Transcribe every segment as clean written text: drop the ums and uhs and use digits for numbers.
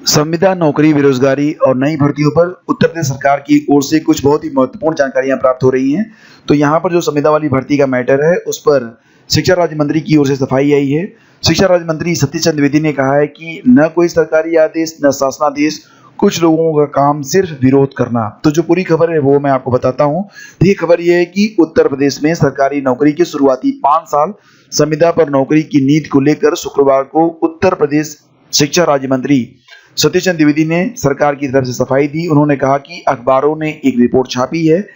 संविदा, नौकरी, बेरोजगारी और नई भर्तियों पर उत्तर प्रदेश सरकार की ओर से कुछ बहुत ही महत्वपूर्ण जानकारियां प्राप्त हो रही हैं। तो यहाँ पर जो संविदा वाली भर्ती का मैटर है, उस पर शिक्षा राज्य मंत्री की ओर से सफाई आई है। शिक्षा राज्य मंत्री सतीश चंद्र द्विवेदी ने कहा है कि न कोई सरकारी आदेश, न शासनादेश, कुछ लोगों का काम सिर्फ विरोध करना। तो जो पूरी खबर है वो मैं आपको बताता हूँ। तो ये खबर ये है कि उत्तर प्रदेश में सरकारी नौकरी के शुरुआती 5 साल संविदा पर नौकरी की नीति को लेकर शुक्रवार को उत्तर प्रदेश शिक्षा राज्य मंत्री सतीश चंद्र द्विवेदी ने सरकार की तरफ से सफाई दी। उन्होंने कहा कि अखबारों ने एक रिपोर्ट छापी है,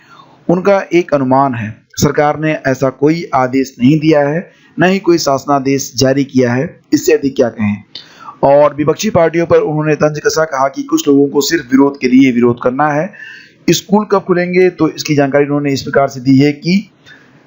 उनका एक अनुमान है। सरकार ने ऐसा कोई आदेश नहीं दिया है, न ही कोई शासनादेश जारी किया है। इससे अधिक क्या कहें। और विपक्षी पार्टियों पर उन्होंने तंज कसा, कहा कि कुछ लोगों को सिर्फ विरोध के लिए विरोध करना है। स्कूल कब खुलेंगे, तो इसकी जानकारी उन्होंने इस प्रकार से दी है कि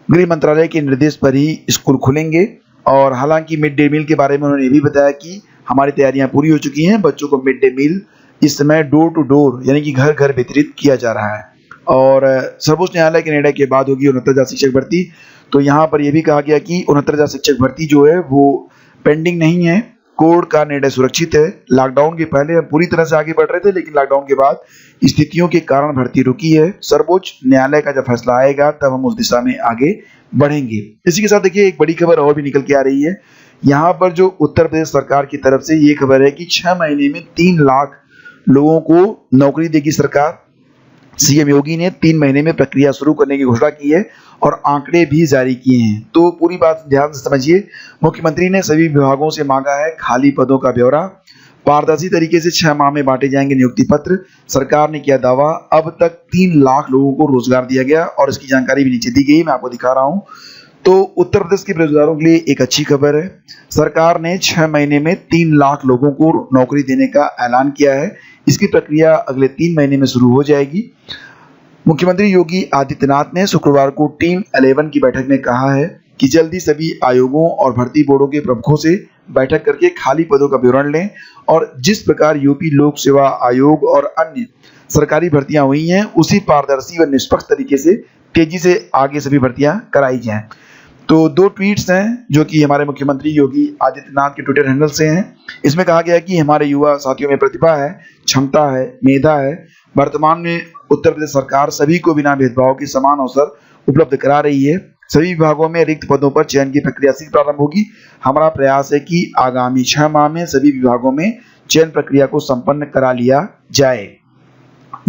गृह मंत्रालय के निर्देश पर ही स्कूल खुलेंगे। और हालांकि मिड डे मील के बारे में उन्होंने ये भी बताया कि हमारी तैयारियां पूरी हो चुकी हैं। बच्चों को मिड डे मील इस समय डोर टू डोर यानी कि घर घर वितरित किया जा रहा है। और सर्वोच्च न्यायालय के निर्णय के बाद होगी 69,000 शिक्षक भर्ती। तो यहाँ पर यह भी कहा गया कि 69,000 शिक्षक भर्ती जो है वो पेंडिंग नहीं है। कोर्ट का निर्णय सुरक्षित है। लॉकडाउन के पहले हम पूरी तरह से आगे बढ़ रहे थे, लेकिन लॉकडाउन के बाद स्थितियों के कारण भर्ती रुकी है। सर्वोच्च न्यायालय का जब फैसला आएगा तब हम उस दिशा में आगे बढ़ेंगे। इसी के साथ देखिए एक बड़ी खबर और भी निकल के आ रही है। यहाँ पर जो उत्तर प्रदेश सरकार की तरफ से ये खबर है कि 6 महीने में 3 लाख लोगों को नौकरी देगी सरकार। सीएम योगी ने 3 महीने में प्रक्रिया शुरू करने की घोषणा की है और आंकड़े भी जारी किए हैं। तो पूरी बात ध्यान से समझिए। मुख्यमंत्री ने सभी विभागों से मांगा है खाली पदों का ब्यौरा। पारदर्शी तरीके से 6 माह में बांटे जाएंगे नियुक्ति पत्र। सरकार ने किया दावा, अब तक 3 लाख लोगों को रोजगार दिया गया और इसकी जानकारी भी नीचे दी गई, मैं आपको दिखा रहा हूँ। तो उत्तर प्रदेश के बेरोजगारों के लिए एक अच्छी खबर है। सरकार ने 6 महीने में 3 लाख लोगों को नौकरी देने का ऐलान किया है। इसकी प्रक्रिया अगले 3 महीने में शुरू हो जाएगी। मुख्यमंत्री योगी आदित्यनाथ ने शुक्रवार को टीम 11 की बैठक में कहा है कि जल्दी सभी आयोगों और भर्ती बोर्डों के प्रमुखों से बैठक करके खाली पदों का विवरण लें और जिस प्रकार यूपी लोक सेवा आयोग और अन्य सरकारी भर्तियां हुई हैं, उसी पारदर्शी व निष्पक्ष तरीके से तेजी से आगे सभी भर्तियां कराई जाएं। तो 2 ट्वीट्स हैं जो कि हमारे मुख्यमंत्री योगी आदित्यनाथ के ट्विटर हैंडल से हैं। इसमें कहा गया है कि हमारे युवा साथियों में प्रतिभा है, क्षमता है, मेधा है। वर्तमान में उत्तर प्रदेश सरकार सभी को बिना भेदभाव के समान अवसर उपलब्ध करा रही है। सभी विभागों में रिक्त पदों पर चयन की प्रक्रिया शीघ्र प्रारंभ होगी। हमारा प्रयास है कि आगामी 6 माह में सभी विभागों में चयन प्रक्रिया को संपन्न करा लिया जाए।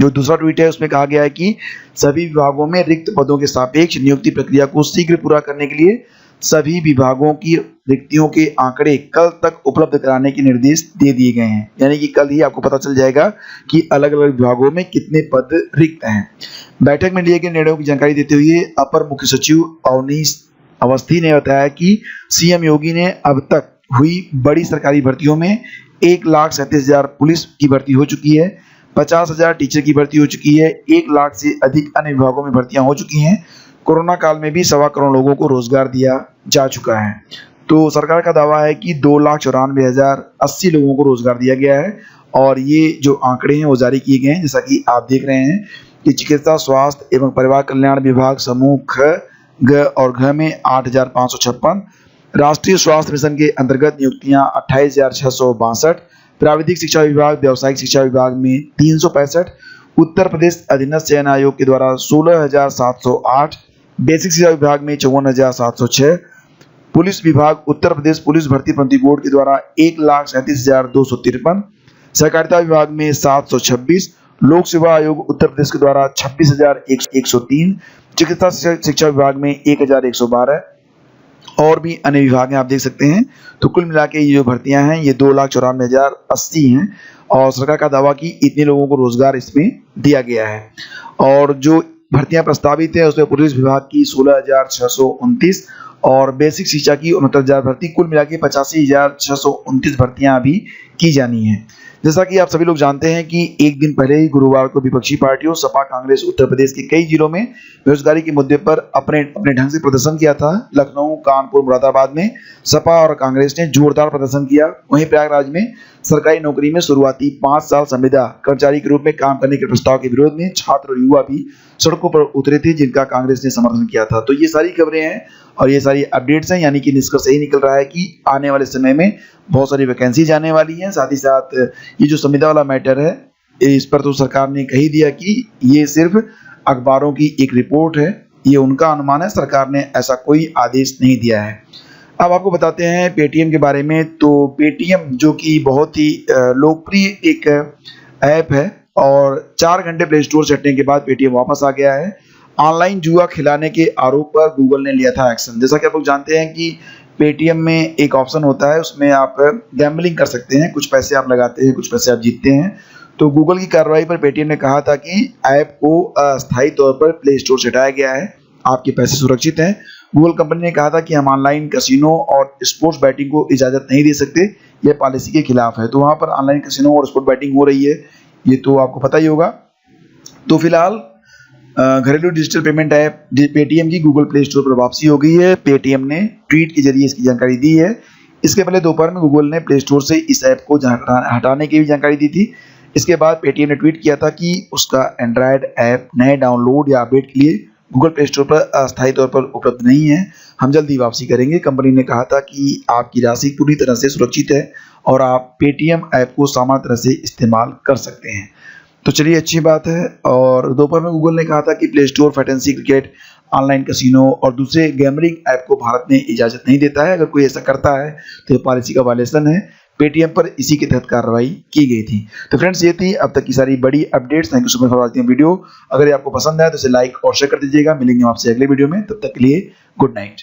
जो दूसरा ट्वीट है उसमें कहा गया है कि सभी विभागों में रिक्त पदों के सापेक्ष नियुक्ति प्रक्रिया को शीघ्र पूरा करने के लिए सभी विभागों की रिक्तियों के आंकड़े कल तक उपलब्ध कराने के निर्देश दे दिए गए हैं। यानी कि कल ही आपको पता चल जाएगा कि अलग अलग विभागों में कितने पद रिक्त हैं। बैठक में लिए गए निर्णयों की जानकारी देते हुए अपर मुख्य सचिव अवनीश अवस्थी ने बताया कि सीएम योगी ने अब तक हुई बड़ी सरकारी भर्तियों में 1,37,000 पुलिस की भर्ती हो चुकी है, 50,000 टीचर की भर्ती हो चुकी है, 1 लाख से अधिक अन्य विभागों में भर्तियां हो चुकी हैं। कोरोना काल में भी 1.25 करोड़ लोगों को रोजगार दिया जा चुका है। तो सरकार का दावा है कि 2,94,080 लोगों को रोजगार दिया गया है और ये जो आंकड़े हैं वो जारी किए गए हैं। जैसा कि आप देख रहे हैं कि चिकित्सा, स्वास्थ्य एवं परिवार कल्याण विभाग समूह ख, ग और घ में 8,556, राष्ट्रीय स्वास्थ्य मिशन के अंतर्गत नियुक्तियां 28,662, प्राविधिक शिक्षा विभाग, व्यावसायिक शिक्षा विभाग में 365, उत्तर प्रदेश अधीनस्थ चयन आयोग के द्वारा 16,708, बेसिक शिक्षा विभाग में 54,706, पुलिस विभाग उत्तर प्रदेश पुलिस भर्ती प्रतिनिधि बोर्ड के द्वारा 1,37,253, सहकारिता विभाग में 726, लोक सेवा आयोग उत्तर प्रदेश के द्वारा 26,103, चिकित्सा शिक्षा विभाग में 1,112 और भी अन्य विभाग हैं, आप देख सकते हैं। तो कुल मिला के ये जो भर्तियां हैं ये 2,94,080 हैं और सरकार का दावा कि इतने लोगों को रोजगार इसमें दिया गया है। और जो भर्तियां प्रस्तावित है उसमें पुलिस विभाग की 16,629 और बेसिक शिक्षा की 69,000 भर्ती, कुल मिला के 85,629 भर्तियां अभी की जानी है। जैसा कि आप सभी लोग जानते हैं कि एक दिन पहले ही गुरुवार को विपक्षी पार्टियों सपा कांग्रेस उत्तर प्रदेश के कई जिलों में बेरोजगारी के मुद्दे पर अपने ढंग से प्रदर्शन किया था। लखनऊ, कानपुर, मुरादाबाद में सपा और कांग्रेस ने जोरदार प्रदर्शन किया। वहीं प्रयागराज में सरकारी नौकरी में शुरुआती 5 साल संविदा कर्मचारी के रूप में काम करने के प्रस्ताव के विरोध में छात्र और युवा भी सड़कों पर उतरे थे, जिनका कांग्रेस ने समर्थन किया था। तो ये सारी खबरें हैं और ये सारी अपडेट्स हैं, यानी कि निष्कर्ष यही निकल रहा है कि आने वाले समय में बहुत सारी वैकेंसीज आने वाली हैं। साथ ही साथ ये जो संविदा वाला मैटर है, इस पर तो सरकार ने कही दिया कि ये सिर्फ अखबारों की एक रिपोर्ट है, ये उनका अनुमान है, सरकार ने ऐसा कोई आदेश नहीं दिया है। अब आपको बताते हैं पेटीएम के बारे में। तो पेटीएम जो कि बहुत ही लोकप्रिय एक ऐप है और 4 घंटे प्ले स्टोर से हटने के बाद पेटीएम वापस आ गया है। ऑनलाइन जुआ खिलाने के आरोप पर गूगल ने लिया था एक्शन। जैसा कि आप लोग जानते हैं कि पेटीएम में एक ऑप्शन होता है, उसमें आप गैम्बलिंग कर सकते हैं, कुछ पैसे आप लगाते हैं, कुछ पैसे आप जीतते हैं। तो गूगल की कार्रवाई पर पेटीएम ने कहा था कि ऐप को अस्थायी तौर पर प्ले स्टोर से हटाया गया है, आपके पैसे सुरक्षित हैं। गूगल कंपनी ने कहा था कि हम ऑनलाइन कैसीनो और स्पोर्ट्स बैटिंग को इजाज़त नहीं दे सकते, यह पॉलिसी के खिलाफ है। तो वहाँ पर ऑनलाइन कैसीनो और स्पोर्ट्स बैटिंग हो रही है, ये तो आपको पता ही होगा। तो फिलहाल घरेलू डिजिटल पेमेंट ऐप पेटीएम की गूगल प्ले स्टोर पर वापसी हो गई है। पेटीएम ने ट्वीट के जरिए इसकी जानकारी दी है। इसके पहले दोपहर में गूगल ने प्ले स्टोर से इस ऐप को हटाने की भी जानकारी दी थी। इसके बाद पेटीएम ने ट्वीट किया था कि उसका एंड्रॉयड ऐप नए डाउनलोड या अपडेट के लिए गूगल प्ले स्टोर पर अस्थायी तौर पर उपलब्ध नहीं है, हम जल्दी वापसी करेंगे। कंपनी ने कहा था कि आपकी राशि पूरी तरह से सुरक्षित है और आप पेटीएम ऐप को सामान्य तरह से इस्तेमाल कर सकते हैं। तो चलिए, अच्छी बात है। और दोपहर में गूगल ने कहा था कि play store fantasy cricket, online casino और दूसरे गैम्बलिंग ऐप को भारत में इजाज़त नहीं देता है। अगर कोई ऐसा करता है तो ये पॉलिसी का वायलेशन है। पेटीएम पर इसी के तहत कार्रवाई की गई थी। तो फ्रेंड्स, ये थी अब तक की सारी बड़ी updates. Thank you so much for watching video. अगर ये आपको पसंद आया तो इसे लाइक और शेयर कर दीजिएगा। मिलेंगे आपसे अगले वीडियो में, तब तक के लिए गुड नाइट।